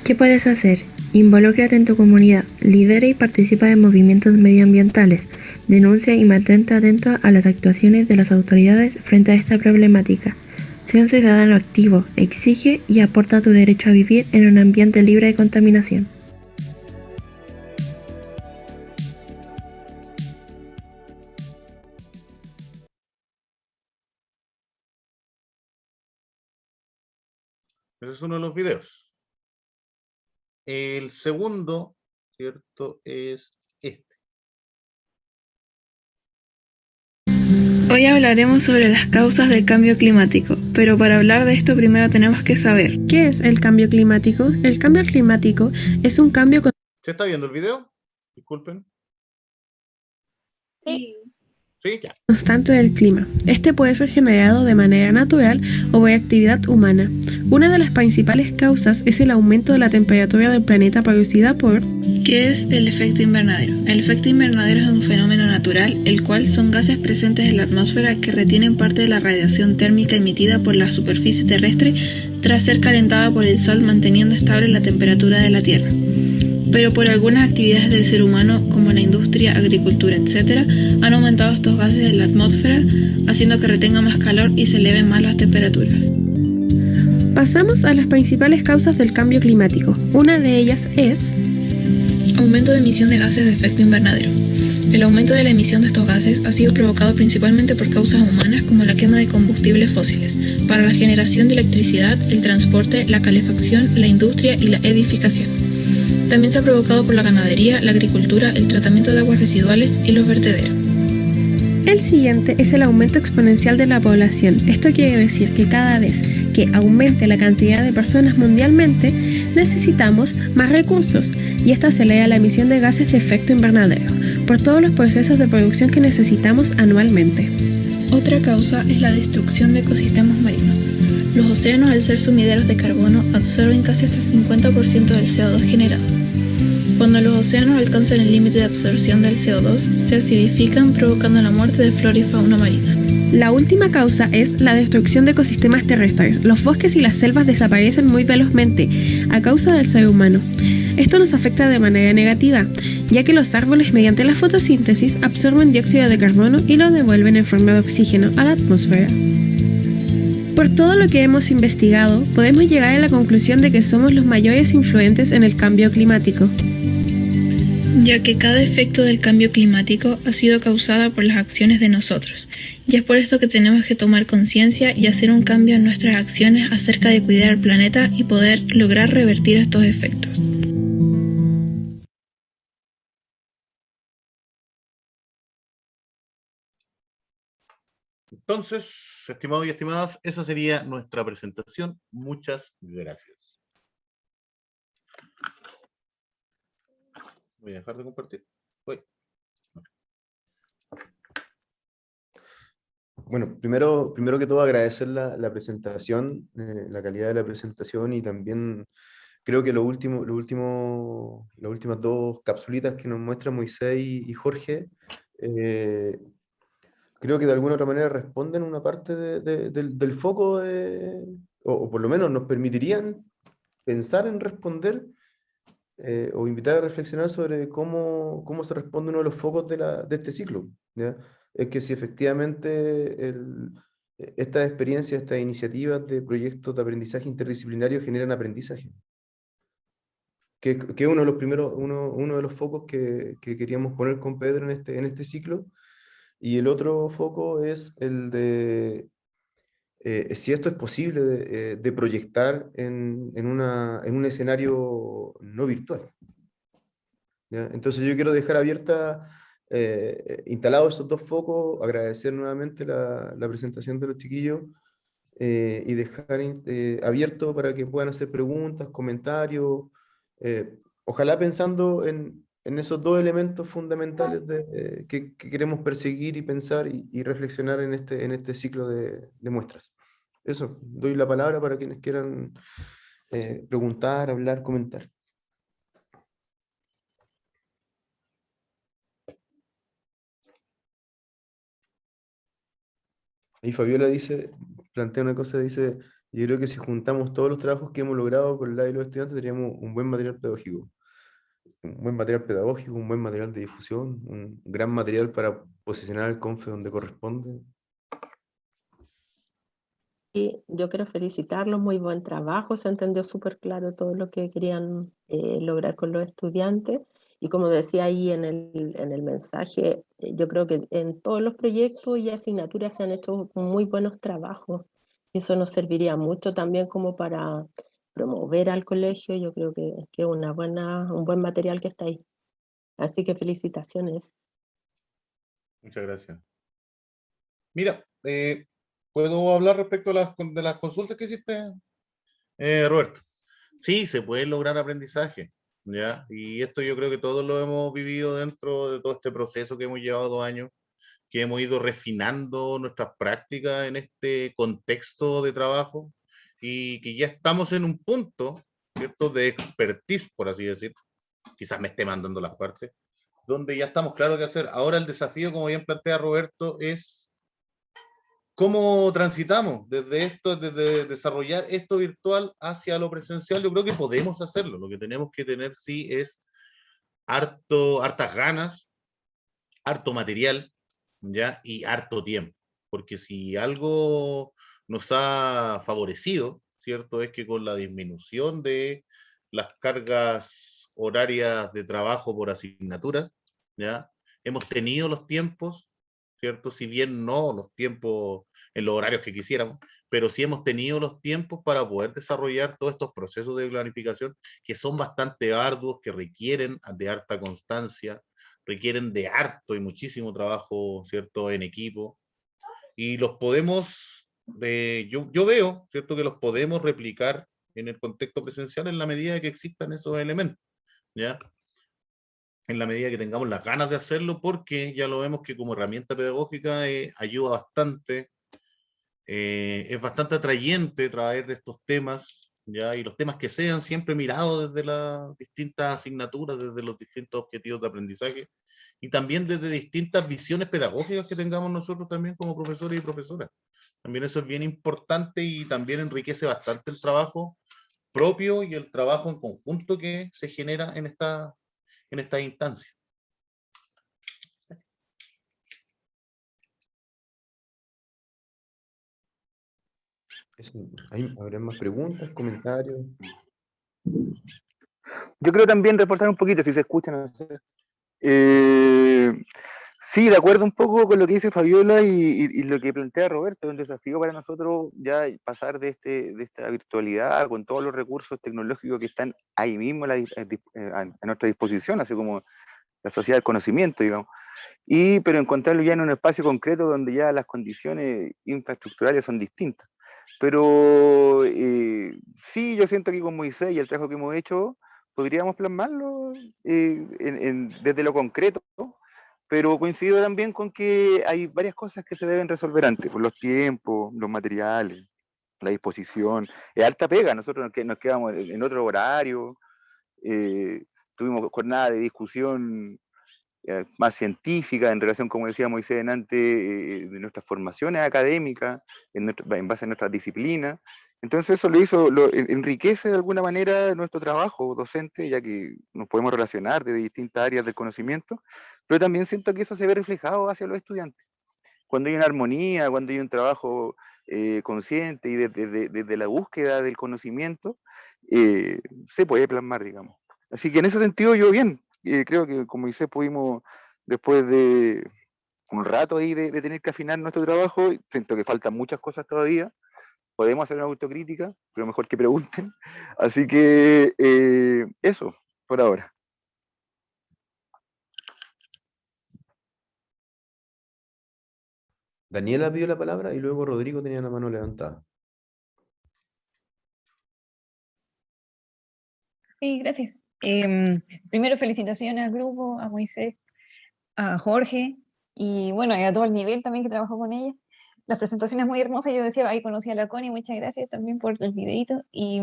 ¿Qué puedes hacer? Involúcrate en tu comunidad, lidera y participa de movimientos medioambientales, denuncia y mantente atento a las actuaciones de las autoridades frente a esta problemática. Sé un ciudadano activo, exige y aporta tu derecho a vivir en un ambiente libre de contaminación. Ese es uno de los videos. El segundo, ¿cierto? Es este. Hoy hablaremos sobre las causas del cambio climático, pero para hablar de esto primero tenemos que saber ¿qué es el cambio climático? El cambio climático es un cambio... ¿Se está viendo el video? Disculpen. Sí. Sí, ya. Constante del clima. Este puede ser generado de manera natural o por actividad humana. Una de las principales causas es el aumento de la temperatura del planeta producida por... ¿Qué es el efecto invernadero? El efecto invernadero es un fenómeno natural, el cual son gases presentes en la atmósfera que retienen parte de la radiación térmica emitida por la superficie terrestre tras ser calentada por el sol, manteniendo estable la temperatura de la Tierra. Pero por algunas actividades del ser humano, como la industria, agricultura, etc., han aumentado estos gases en la atmósfera, haciendo que retenga más calor y se eleven más las temperaturas. Pasamos a las principales causas del cambio climático. Una de ellas es... aumento de emisión de gases de efecto invernadero. El aumento de la emisión de estos gases ha sido provocado principalmente por causas humanas como la quema de combustibles fósiles, para la generación de electricidad, el transporte, la calefacción, la industria y la edificación. También se ha provocado por la ganadería, la agricultura, el tratamiento de aguas residuales y los vertederos. El siguiente es el aumento exponencial de la población. Esto quiere decir que cada vez que aumente la cantidad de personas mundialmente, necesitamos más recursos, y esto acelera la emisión de gases de efecto invernadero, por todos los procesos de producción que necesitamos anualmente. Otra causa es la destrucción de ecosistemas marinos. Los océanos, al ser sumideros de carbono, absorben casi hasta el 50% del CO2 generado. Cuando los océanos alcanzan el límite de absorción del CO2, se acidifican, provocando la muerte de flora y fauna marina. La última causa es la destrucción de ecosistemas terrestres. Los bosques y las selvas desaparecen muy velozmente a causa del ser humano. Esto nos afecta de manera negativa, ya que los árboles, mediante la fotosíntesis, absorben dióxido de carbono y lo devuelven en forma de oxígeno a la atmósfera. Por todo lo que hemos investigado, podemos llegar a la conclusión de que somos los mayores influentes en el cambio climático. ya que cada efecto del cambio climático ha sido causada por las acciones de nosotros, y es por eso que tenemos que tomar conciencia y hacer un cambio en nuestras acciones acerca de cuidar el planeta y poder lograr revertir estos efectos. Entonces, estimados y estimadas, esa sería nuestra presentación. Muchas gracias. Voy a dejar de compartir. Bueno, primero que todo agradecer la presentación, la calidad de la presentación, y también creo que las últimas dos capsulitas que nos muestran Moisés y Jorge, creo que de alguna otra manera responden una parte del foco, o por lo menos nos permitirían pensar en responder, o invitar a reflexionar sobre cómo se responde uno de los focos de este ciclo, ¿ya? Es que si efectivamente estas experiencias, estas iniciativas de proyectos de aprendizaje interdisciplinario generan aprendizaje, que es uno de los primeros, uno de los focos que queríamos poner con Pedro en este ciclo. Y el otro foco es el de si esto es posible de proyectar en un escenario no virtual, ¿ya? Entonces yo quiero dejar instalados esos dos focos, agradecer nuevamente la presentación de los chiquillos, y dejar abierto para que puedan hacer preguntas, comentarios, ojalá pensando en esos dos elementos fundamentales que queremos perseguir y pensar y reflexionar en este ciclo de muestras. Eso, doy la palabra para quienes quieran preguntar, hablar, comentar. Ahí Fabiola plantea una cosa, dice: yo creo que si juntamos todos los trabajos que hemos logrado con la y los estudiantes, tendríamos un buen material pedagógico. Un buen material pedagógico, un buen material de difusión, un gran material para posicionar al CONFE donde corresponde. Y yo quiero felicitarlos, muy buen trabajo, se entendió súper claro todo lo que querían lograr con los estudiantes. Y como decía ahí en el mensaje, yo creo que en todos los proyectos y asignaturas se han hecho muy buenos trabajos. Y eso nos serviría mucho también como para promover al colegio. Yo creo que es un buen material que está ahí. Así que felicitaciones. Muchas gracias. Mira, ¿puedo hablar respecto a de las consultas que hiciste, Roberto? Sí, se puede lograr aprendizaje, ¿ya? Y esto yo creo que todos lo hemos vivido dentro de todo este proceso que hemos llevado 2 años, que hemos ido refinando nuestras prácticas en este contexto de trabajo, y que ya estamos en un punto, ¿cierto?, de expertise, por así decir. Quizás me esté mandando las partes, donde ya estamos claros qué hacer. Ahora el desafío, como bien plantea Roberto, es cómo transitamos desde desarrollar esto virtual hacia lo presencial. Yo creo que podemos hacerlo. Lo que tenemos que tener sí es hartas ganas, harto material, ¿ya? Y harto tiempo. Porque si algo nos ha favorecido, ¿cierto?, es que con la disminución de las cargas horarias de trabajo por asignaturas, ¿ya?, hemos tenido los tiempos, ¿cierto? Si bien no los tiempos en los horarios que quisiéramos, pero sí hemos tenido los tiempos para poder desarrollar todos estos procesos de planificación que son bastante arduos, que requieren de harta constancia, requieren de harto y muchísimo trabajo, ¿cierto?, en equipo, y los podemos, yo veo, ¿cierto?, que los podemos replicar en el contexto presencial en la medida de que existan esos elementos, ¿ya? En la medida que tengamos las ganas de hacerlo, porque ya lo vemos que como herramienta pedagógica ayuda bastante, es bastante atrayente traer estos temas, ¿ya? Y los temas que sean siempre mirados desde las distintas asignaturas, desde los distintos objetivos de aprendizaje, y también desde distintas visiones pedagógicas que tengamos nosotros también como profesores y profesoras. También eso es bien importante y también enriquece bastante el trabajo propio y el trabajo en conjunto que se genera en esta instancia. ¿Habrá más preguntas, comentarios? Yo creo también reforzar un poquito, si se escucha, no sé. Sí, de acuerdo un poco con lo que dice Fabiola y lo que plantea Roberto, es un desafío para nosotros ya pasar de esta virtualidad con todos los recursos tecnológicos que están ahí mismo a nuestra disposición, así como la sociedad del conocimiento, digamos, pero encontrarlo ya en un espacio concreto donde ya las condiciones infraestructurales son distintas. Pero sí, yo siento que con Moisés y el trabajo que hemos hecho, podríamos plasmarlo desde lo concreto, pero coincido también con que hay varias cosas que se deben resolver antes, por los tiempos, los materiales, la disposición. Es alta pega, nosotros nos quedamos en otro horario, tuvimos jornada de discusión más científica en relación, como decía Moisés antes, de nuestras formaciones académicas, en base a nuestras disciplinas. Entonces eso enriquece de alguna manera nuestro trabajo docente, ya que nos podemos relacionar desde distintas áreas del conocimiento, pero también siento que eso se ve reflejado hacia los estudiantes. Cuando hay una armonía, cuando hay un trabajo consciente y desde la búsqueda del conocimiento, se puede plasmar, digamos. Así que en ese sentido yo bien, creo que como Moisés pudimos, después de un rato ahí de tener que afinar nuestro trabajo, siento que faltan muchas cosas todavía, podemos hacer una autocrítica, pero mejor que pregunten. Así que eso, por ahora. Daniela pidió la palabra y luego Rodrigo tenía la mano levantada. Sí, gracias. Primero, felicitaciones al grupo, a Moisés, a Jorge y bueno, y a todo el nivel también que trabajó con ella. Las presentaciones muy hermosas, yo decía, ahí conocí a la Connie, muchas gracias también por el videito. Y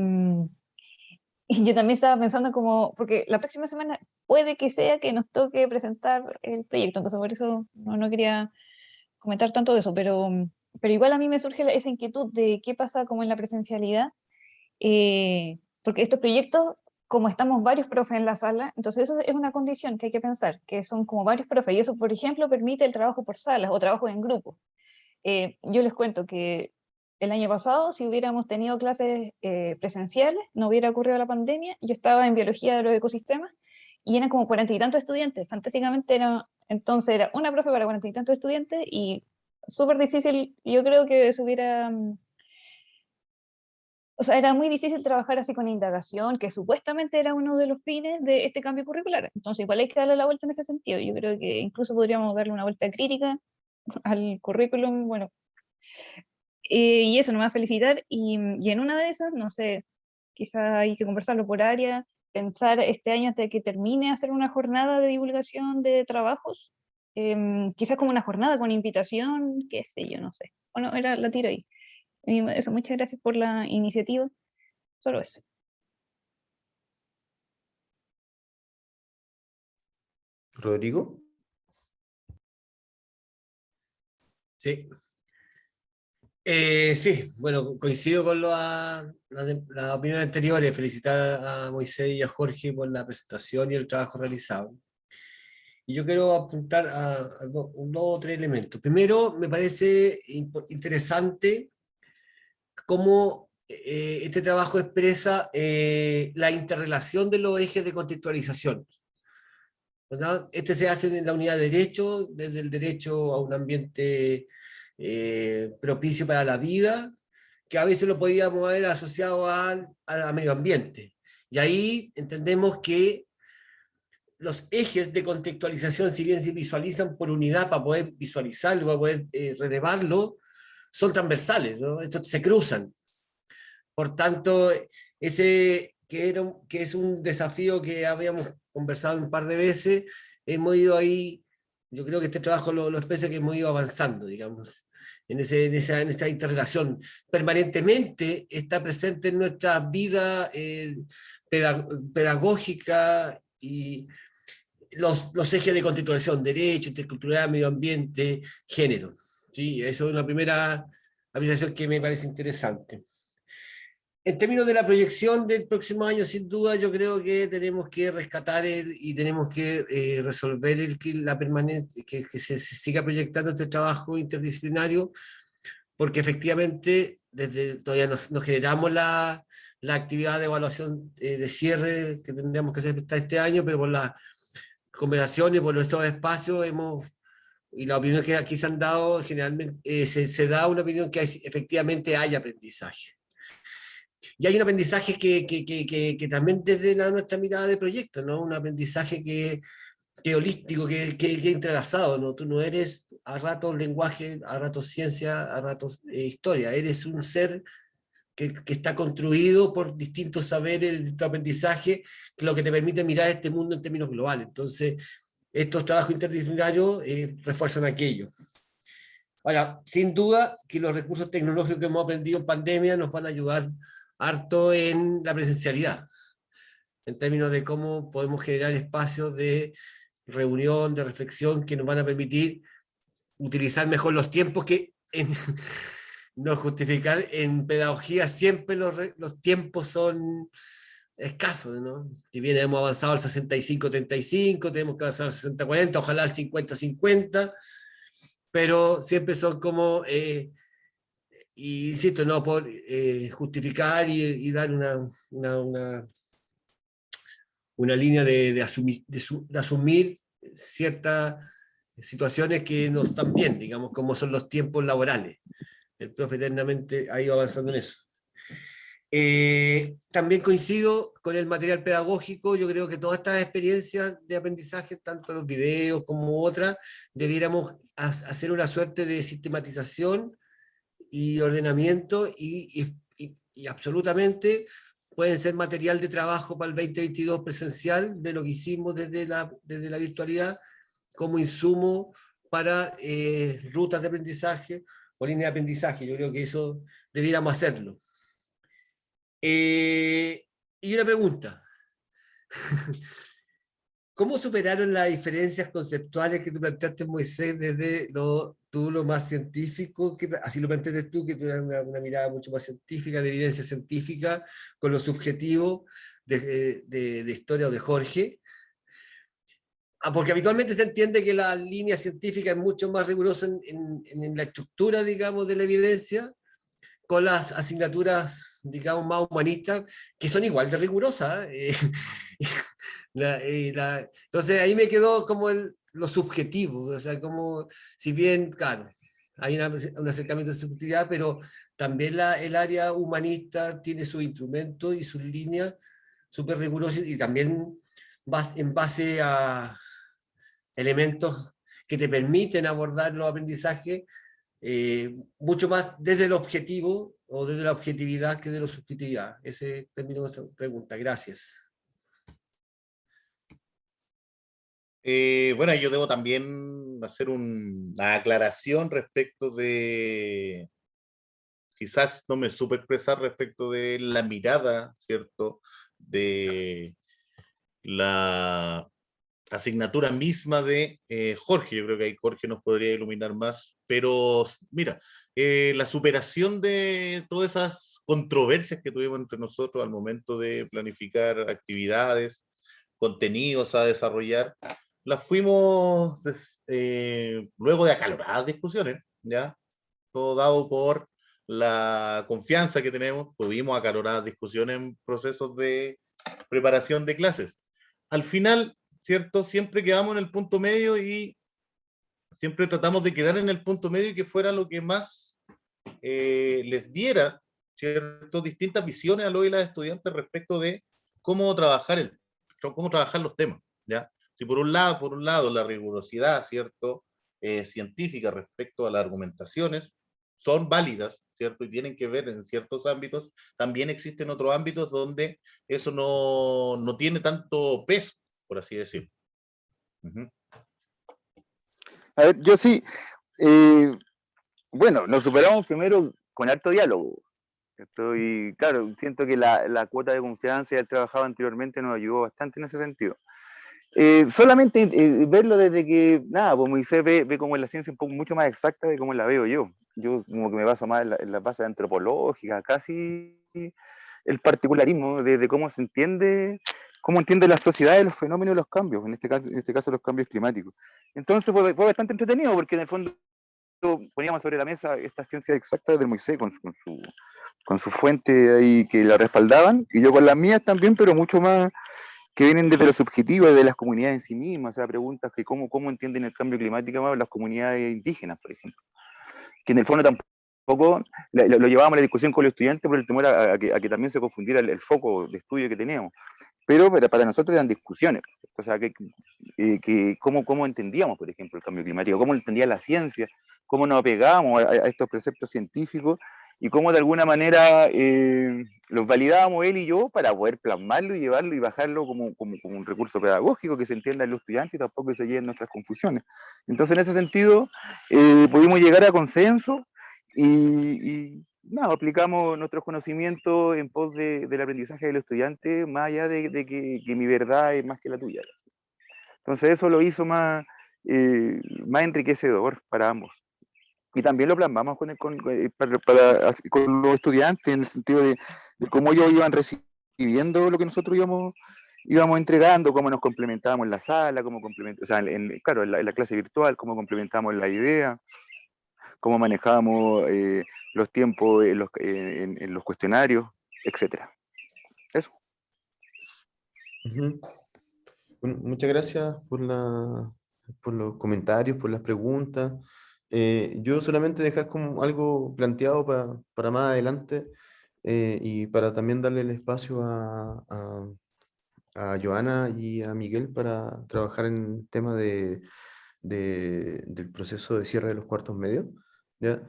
yo también estaba pensando como, porque la próxima semana puede que sea que nos toque presentar el proyecto, entonces por eso no quería comentar tanto de eso, pero igual a mí me surge esa inquietud de qué pasa como en la presencialidad, porque estos proyectos, como estamos varios profes en la sala, entonces eso es una condición que hay que pensar, que son como varios profes, y eso, por ejemplo, permite el trabajo por salas o trabajo en grupo. Yo les cuento que el año pasado, si hubiéramos tenido clases presenciales, no hubiera ocurrido la pandemia, yo estaba en biología de los ecosistemas, y eran como 40 y tantos estudiantes, fantásticamente entonces era una profe para 40 y tantos estudiantes, y súper difícil, yo creo que se hubiera... O sea, era muy difícil trabajar así con indagación, que supuestamente era uno de los fines de este cambio curricular. Entonces, igual hay que darle la vuelta en ese sentido. Yo creo que incluso podríamos darle una vuelta crítica al currículum, bueno. Y eso, nomás felicitar. Y en una de esas, no sé, quizá hay que conversarlo por área, pensar este año hasta que termine hacer una jornada de divulgación de trabajos. Quizás como una jornada con invitación, qué sé yo, no sé. Bueno, la tiro ahí. Y eso, muchas gracias por la iniciativa. Solo eso. ¿Rodrigo? Sí. Sí, bueno, coincido con las opiniones anteriores. Felicitar a Moisés y a Jorge por la presentación y el trabajo realizado. Y yo quiero apuntar a dos o tres elementos. Primero, me parece interesante cómo este trabajo expresa la interrelación de los ejes de contextualización, ¿verdad? Este se hace en la unidad de derecho, desde el derecho a un ambiente propicio para la vida, que a veces lo podíamos haber asociado al medio ambiente. Y ahí entendemos que los ejes de contextualización, si bien se visualizan por unidad para poder visualizarlo, para poder relevarlo, son transversales, ¿no? Estos se cruzan. Por tanto, ese que es un desafío que habíamos conversado un par de veces, hemos ido ahí, yo creo que este trabajo lo expresa que hemos ido avanzando, digamos, en esta interrelación. Permanentemente está presente en nuestra vida pedagógica y los ejes de contextualización, derecho, interculturalidad, medio ambiente, género. ¿Sí? Eso es una primera apreciación que me parece interesante. En términos de la proyección del próximo año, sin duda, yo creo que tenemos que rescatar y tenemos que resolver la permanente, que se siga proyectando este trabajo interdisciplinario, porque efectivamente todavía nos generamos la actividad de evaluación de cierre que tendríamos que hacer este año, pero por conversaciones, por estos espacios, y la opinión que aquí se han dado, generalmente se da una opinión que efectivamente hay aprendizaje. Y hay un aprendizaje que también desde nuestra mirada de proyecto, ¿no? Un aprendizaje que holístico, que entrelazado, ¿no? Tú no eres a ratos lenguaje, a ratos ciencia, a ratos historia, eres un ser que está construido por distintos saberes, distintos aprendizaje, que lo que te permite mirar este mundo en términos globales. Entonces, estos trabajos interdisciplinarios refuerzan aquello. Ahora, sin duda que los recursos tecnológicos que hemos aprendido en pandemia nos van a ayudar harto en la presencialidad, en términos de cómo podemos generar espacios de reunión, de reflexión, que nos van a permitir utilizar mejor los tiempos, que no justificar, en pedagogía siempre los tiempos son escasos, ¿no? Si bien hemos avanzado al 65-35, tenemos que avanzar al 60-40, ojalá al 50-50, pero siempre son como, y insisto, no por justificar y dar una línea de asumir ciertas situaciones que no están bien, digamos, como son los tiempos laborales. El profe eternamente ha ido avanzando en eso. También coincido con el material pedagógico. Yo creo que todas estas experiencias de aprendizaje, tanto los videos como otras, debiéramos hacer una suerte de sistematización y ordenamiento, y absolutamente pueden ser material de trabajo para el 2022 presencial, de lo que hicimos desde la virtualidad, como insumo para rutas de aprendizaje o líneas de aprendizaje. Yo creo que eso debiéramos hacerlo. Y una pregunta. ¿Cómo superaron las diferencias conceptuales que tú planteaste, Moisés, desde lo más científico, así lo planteaste tú, que tú eras una mirada mucho más científica, de evidencia científica, con lo subjetivo de historia o de Jorge? Porque habitualmente se entiende que la línea científica es mucho más rigurosa en la estructura, digamos, de la evidencia, con las asignaturas, digamos, más humanistas, que son igual de rigurosas. Entonces ahí me quedó como lo subjetivo, o sea, como, si bien, claro, hay un acercamiento de subjetividad, pero también el área humanista tiene sus instrumentos y sus líneas súper rigurosas, y también en base a elementos que te permiten abordar los aprendizajes mucho más desde el objetivo o desde la objetividad que de la subjetividad. Ese termino esa pregunta. Gracias. Bueno, yo debo también hacer una aclaración respecto de, quizás no me supe expresar respecto de la mirada, ¿cierto?, de la asignatura misma de Jorge. Yo creo que ahí Jorge nos podría iluminar más, pero mira, la superación de todas esas controversias que tuvimos entre nosotros al momento de planificar actividades, contenidos a desarrollar, las fuimos luego de acaloradas discusiones, ¿ya? Todo dado por la confianza que tenemos, tuvimos acaloradas discusiones en procesos de preparación de clases. Al final, ¿cierto?, siempre quedamos en el punto medio y siempre tratamos de quedar en el punto medio y que fuera lo que más les diera, ¿cierto?, distintas visiones a los y las estudiantes respecto de cómo trabajar los temas, ¿ya? Si por un lado la rigurosidad, ¿cierto?, científica respecto a las argumentaciones son válidas, ¿cierto?, y tienen que ver en ciertos ámbitos, también existen otros ámbitos donde eso no tiene tanto peso, por así decirlo. A ver, yo sí, bueno, nos superamos primero con harto diálogo. Y claro, siento que la cuota de confianza y el trabajado anteriormente nos ayudó bastante en ese sentido. Solamente verlo desde que, nada, pues Moisés ve como la ciencia un poco mucho más exacta de cómo la veo yo. Yo como que me baso más en la base antropológica, casi el particularismo de cómo se entiende, cómo entiende la sociedad, los fenómenos y los cambios, en este caso los cambios climáticos. Entonces fue bastante entretenido, porque en el fondo poníamos sobre la mesa esta ciencia exacta de Moisés con su fuente ahí que la respaldaban, y yo con las mías también, pero mucho más que vienen desde lo subjetivo, de las comunidades en sí mismas, o sea, preguntas que cómo entienden el cambio climático más las comunidades indígenas, por ejemplo, que en el fondo tampoco lo llevábamos a la discusión con los estudiantes por el temor a que también se confundiera el foco de estudio que teníamos, pero para nosotros eran discusiones, o sea, cómo entendíamos, por ejemplo, el cambio climático, cómo entendía la ciencia, cómo nos apegábamos a estos preceptos científicos, y cómo de alguna manera los validábamos él y yo para poder plasmarlo y llevarlo y bajarlo como un recurso pedagógico que se entienda en los estudiantes y tampoco se lleven nuestras confusiones. Entonces, en ese sentido, pudimos llegar a consenso y nada, aplicamos nuestros conocimientos en pos del aprendizaje de los estudiantes, más allá de que mi verdad es más que la tuya. Entonces, eso lo hizo más enriquecedor para ambos. Y también lo plasmamos con los estudiantes en el sentido de cómo ellos iban recibiendo lo que nosotros íbamos entregando, cómo nos complementábamos en la sala, o sea, claro, en la clase virtual, cómo complementábamos la idea, cómo manejábamos los tiempos en los cuestionarios, etcétera. Eso. Bueno, muchas gracias por los comentarios, por las preguntas. Yo solamente dejar como algo planteado para más adelante y para también darle el espacio a Joana y a Miguel para trabajar en el tema del proceso de cierre de los cuartos medios. ¿Ya?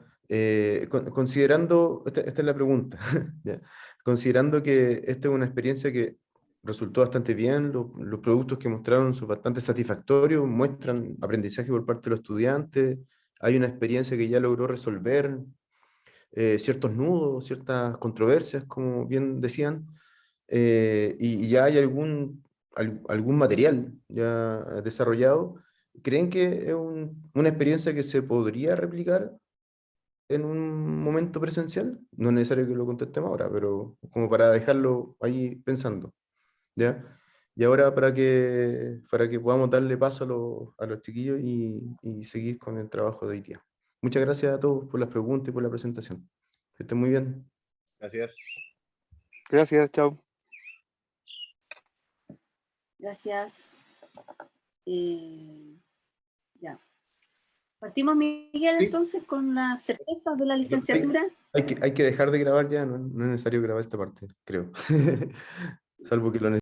Considerando, esta es la pregunta, ¿ya? Considerando que esta es una experiencia que resultó bastante bien, los productos que mostraron son bastante satisfactorios, muestran aprendizaje por parte de los estudiantes, hay una experiencia que ya logró resolver ciertos nudos, ciertas controversias, como bien decían, y ya hay algún material ya desarrollado. ¿Creen que es una experiencia que se podría replicar en un momento presencial? No es necesario que lo contestemos ahora, pero como para dejarlo ahí pensando, ¿ya? Y ahora para que podamos darle paso a los chiquillos y seguir con el trabajo de hoy día. Muchas gracias a todos por las preguntas y por la presentación. Que estén muy bien. Gracias. Gracias, chao. Gracias. Ya. Partimos, Miguel, entonces, con las certezas de la licenciatura. Hay que dejar de grabar ya, no es necesario grabar esta parte, creo. Salvo que lo necesite.